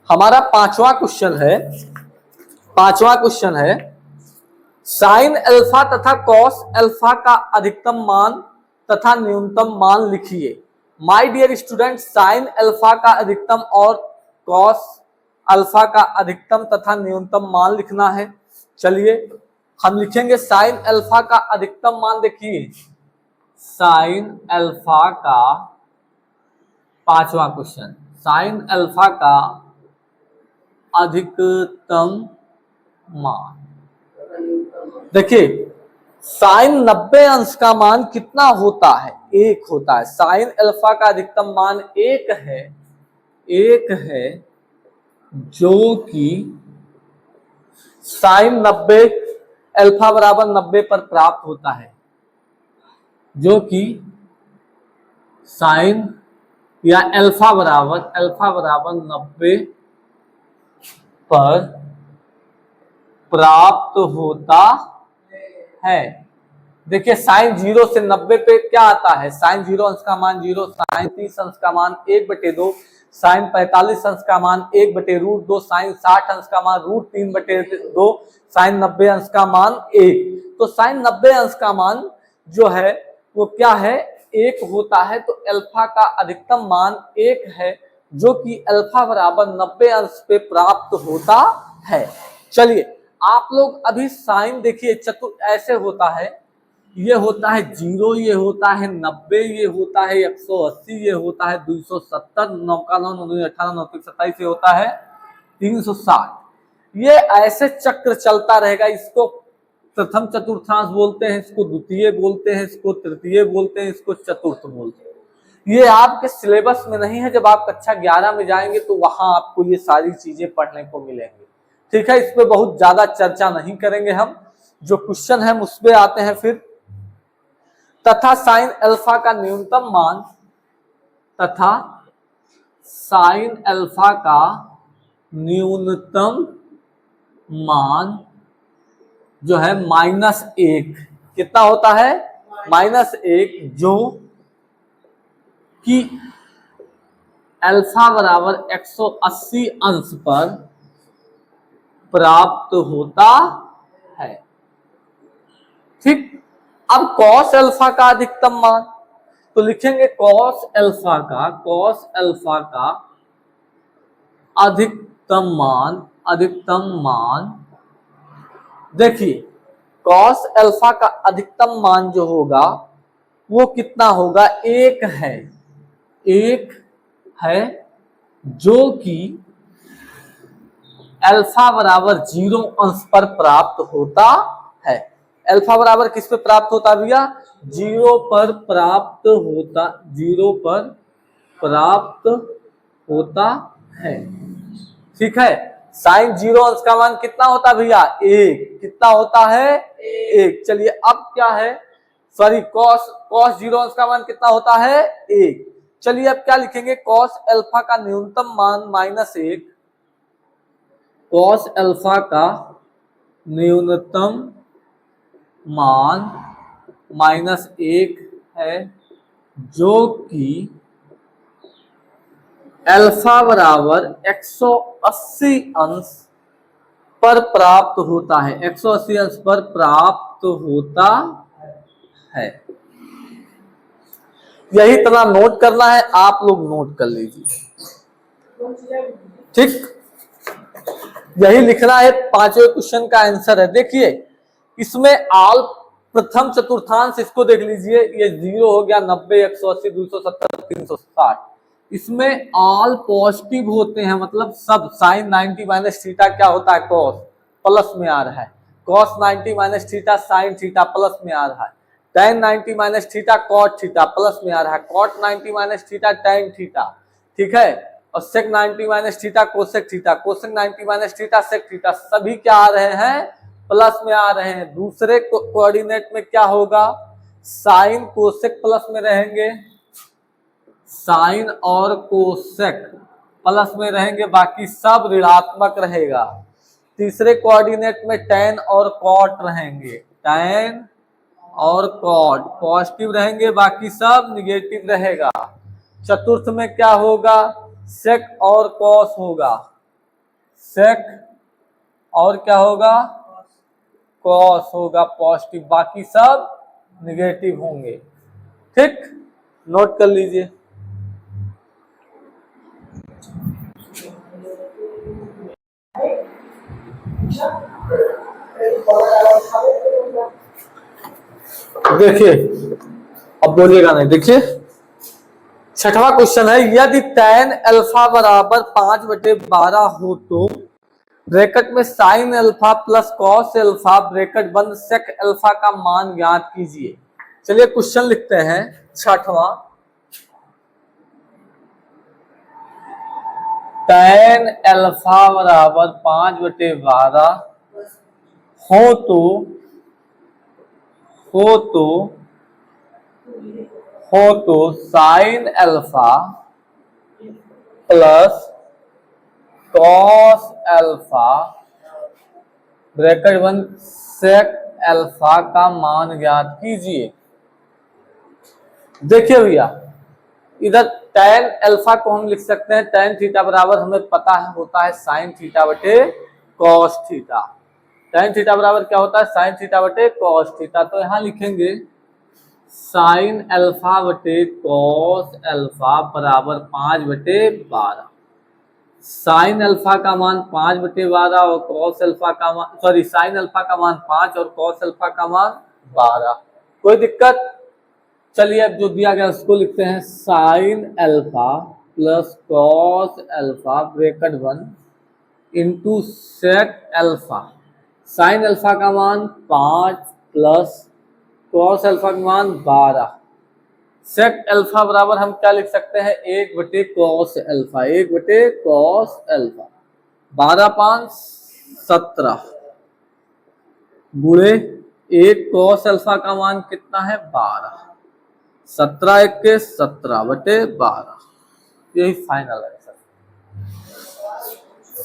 हमारा पांचवा क्वेश्चन है साइन अल्फा तथा कॉस अल्फा का अधिकतम मान तथा न्यूनतम मान लिखिए। My dear student, sine alpha का अधिकतम और कॉस अल्फा का अधिकतम तथा न्यूनतम मान लिखना है। चलिए हम लिखेंगे साइन अल्फा का अधिकतम मान। देखिए साइन अल्फा का पांचवा क्वेश्चन, साइन अल्फा का अधिकतम मान। देखिए साइन 90 अंश का मान कितना होता है? 1 होता है। साइन अल्फा का अधिकतम मान 1 है, जो कि साइन 90 अल्फा बराबर 90 पर प्राप्त होता है, जो कि साइन या अल्फा बराबर 90 पर प्राप्त होता है। देखिए साइन 0 से 90 पे क्या आता है? साइन 0 अंश का मान 0, साइन 30 अंश का मान 1/2, साइन 45 अंश का मान 1/√2, साइन 60 अंश का मान √3/2, साइन 90 अंश का मान 1। तो साइन 90 अंश का मान जो है वो क्या है? 1 होता है। तो अल्फा का अधिकतम मान 1 है, जो कि अल्फा बराबर 90 अंश पे प्राप्त होता है। चलिए आप लोग अभी साइन देखिए ऐसे होता है, ये होता है 0, ये होता है 90, ये होता है 180, ये होता है 270, 9 का 9, 9 18, 9 27, ये होता है 360। ये ऐसे चक्र चलता रहेगा। इसको प्रथम चतुर्थांश बोलते हैं, इसको द्वितीय बोलते हैं, इसको तृतीय बोलते हैं, इसको चतुर्थ बोलते हैं। ये आपके सिलेबस में नहीं है। जब आप कक्षा 11 में जाएंगे तो वहां आपको ये सारी चीजें पढ़ने को मिलेंगी। ठीक है, इस पे बहुत ज्यादा चर्चा नहीं करेंगे हम। जो क्वेश्चन है उस पे आते हैं फिर। तथा साइन अल्फा का न्यूनतम मान तथा साइन अल्फा का न्यूनतम मान जो है -1 कितना होता है? -1, जो कि अल्फा बराबर 180 अंश पर प्राप्त होता है। ठीक, अब कॉस अल्फा का अधिकतम मान तो लिखेंगे कॉस अल्फा का अधिकतम मान। देखिए कॉस अल्फा का अधिकतम मान जो होगा वो कितना होगा? 1 है, जो कि अल्फा बराबर 0 अंश पर प्राप्त होता है। अल्फा बराबर किस पे प्राप्त होता भैया? 0 पर प्राप्त होता है। ठीक है, साइन 0 अंश का मान कितना होता है भैया? 1। कितना होता है? 1। चलिए अब क्या है, सॉरी कॉस 0 अंश का मान कितना होता है? 1। चलिए अब क्या लिखेंगे? कॉस अल्फा का न्यूनतम मान -1, कॉस अल्फा का न्यूनतम मान -1 है, जो कि अल्फा बराबर 180 अंश पर प्राप्त होता है। 180 अंश पर प्राप्त होता है। यही तरह नोट करना है, आप लोग नोट कर लीजिए। ठीक, यही लिखना है। 5वें क्वेश्चन का आंसर है। देखिए इसमें ऑल प्रथम चतुर्थांश इसको देख लीजिए, ये 0 हो गया, 90, 180, 270, 360। इसमें ऑल पॉजिटिव होते हैं, मतलब सब। साइन 90 माइनस थीटा क्या होता है? कॉस, प्लस में आ रहा है। Cos 90 minus theta sine theta plus में आ रहा है। tan 90 minus theta cot theta plus में आ रहा है। Cot 90 minus theta tan theta. ठीक है, और sec 90 minus theta cosec theta, cosec 90 minus theta sec theta, सभी क्या आ रहे हैं? प्लस में आ रहे हैं। दूसरे कोऑर्डिनेट में क्या होगा? साइन कोसेक प्लस में रहेंगे, साइन और कोसेक प्लस में रहेंगे, बाकी सब ऋणात्मक रहेगा। तीसरे कोऑर्डिनेट में tan और कॉट रहेंगे, tan और कॉट पॉजिटिव रहेंगे, बाकी सब निगेटिव रहेगा। चतुर्थ में क्या होगा? सेक और कॉस होगा। सेक और क्या होगा, कॉस होगा पॉजिटिव, बाकी सब निगेटिव होंगे। ठीक, नोट कर लीजिए। देखिए, अब बोलिएगा नहीं। देखिए छठवां क्वेश्चन है, यदि tan अल्फा बराबर 5/12 हो तो ब्रैकेट में sign alpha plus cos alpha bracket बंद सेक अल्फा का मान ज्ञात कीजिए। चलिए क्वेश्चन लिखते हैं छठवां। tan अल्फा बराबर 5/12 हो तो sign alpha plus cos alpha bracket बंद सेक अल्फा का मान ज्ञात कीजिए। देखिए भैया, इधर tan अल्फा को हम लिख सकते हैं tan थीटा बराबर हमें पता है होता है साइन थीटा बटे कॉस थीटा। tan थीटा बराबर क्या होता है, साइन थीटा बटे कॉस थीटा। तो यहां लिखेंगे साइन अल्फा बटे कॉस अल्फा बराबर 5/12। साइन अल्फा का मान 5/12 और कॉस अल्फा का मान, सॉरी, साइन अल्फा का मान 5 और कॉस अल्फा का मान 12। कोई दिक्कत? चलिए अब जो दिया गया उसको लिखते हैं, sine alpha plus cos alpha bracket बंद into sec alpha. Sine alpha का मान 5 प्लस कॉस अल्फा का मान 12। सेक अल्फा बराबर हम क्या लिख सकते हैं, 1/कॉस अल्फा, 1/कॉस अल्फा। 12×5 17 गुणे 1 कॉस अल्फा का मान कितना है 12, 17×1 17/12। यही फाइनल आंसर।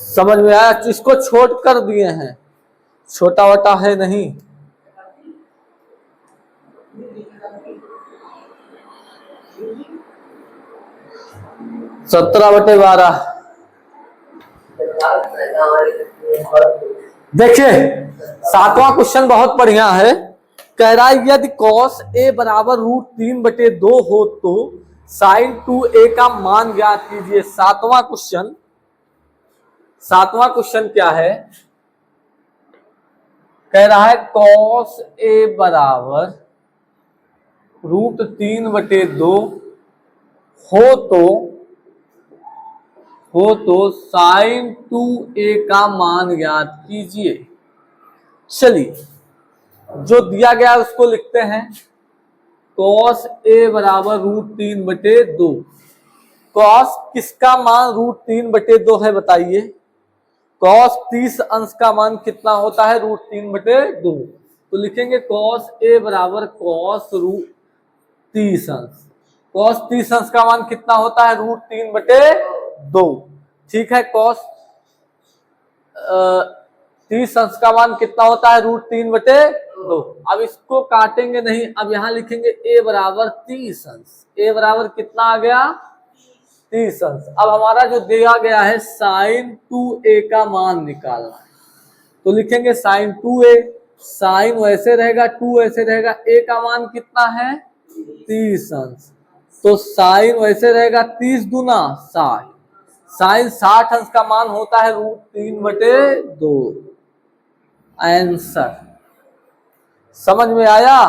समझ में आया? इसको छोट कर दिए हैं, छोटा वटा है नहीं। सत्रह बटे 12। देखिए सातवां क्वेश्चन बहुत बढ़िया है। कह रहा है यदि cos a बराबर √3/2 हो तो sin 2a का मान ज्ञात कीजिए। सातवां क्वेश्चन क्या है, कह रहा है cos a बराबर √3/2 हो तो sin 2a का मान ज्ञात कीजिए। चलिए जो दिया गया उसको लिखते हैं, cos a बराबर √3/2। cos किसका मान √3/2 है बताइए? cos 30 अंश का मान कितना होता है √3/2। तो लिखेंगे cos a बराबर cos √30 अंश। cos 30 अंश का मान कितना होता है √3/2। ठीक है, cos 30 अंश का मान कितना होता है √3/2। अब इसको काटेंगे नहीं, अब यहां लिखेंगे a बराबर 30 अंश। a बराबर कितना आ गया 30 अंश। अब हमारा जो दिया गया है sin 2a का मान निकालना है, तो लिखेंगे sin 2a। साइन वैसे रहेगा, 2 वैसे रहेगा, a का मान कितना है 30 अंश, तो साइन वैसे रहेगा 30 दूना 60। साइन 60 अंश का मान होता है √3/2। आंसर समझ में आया?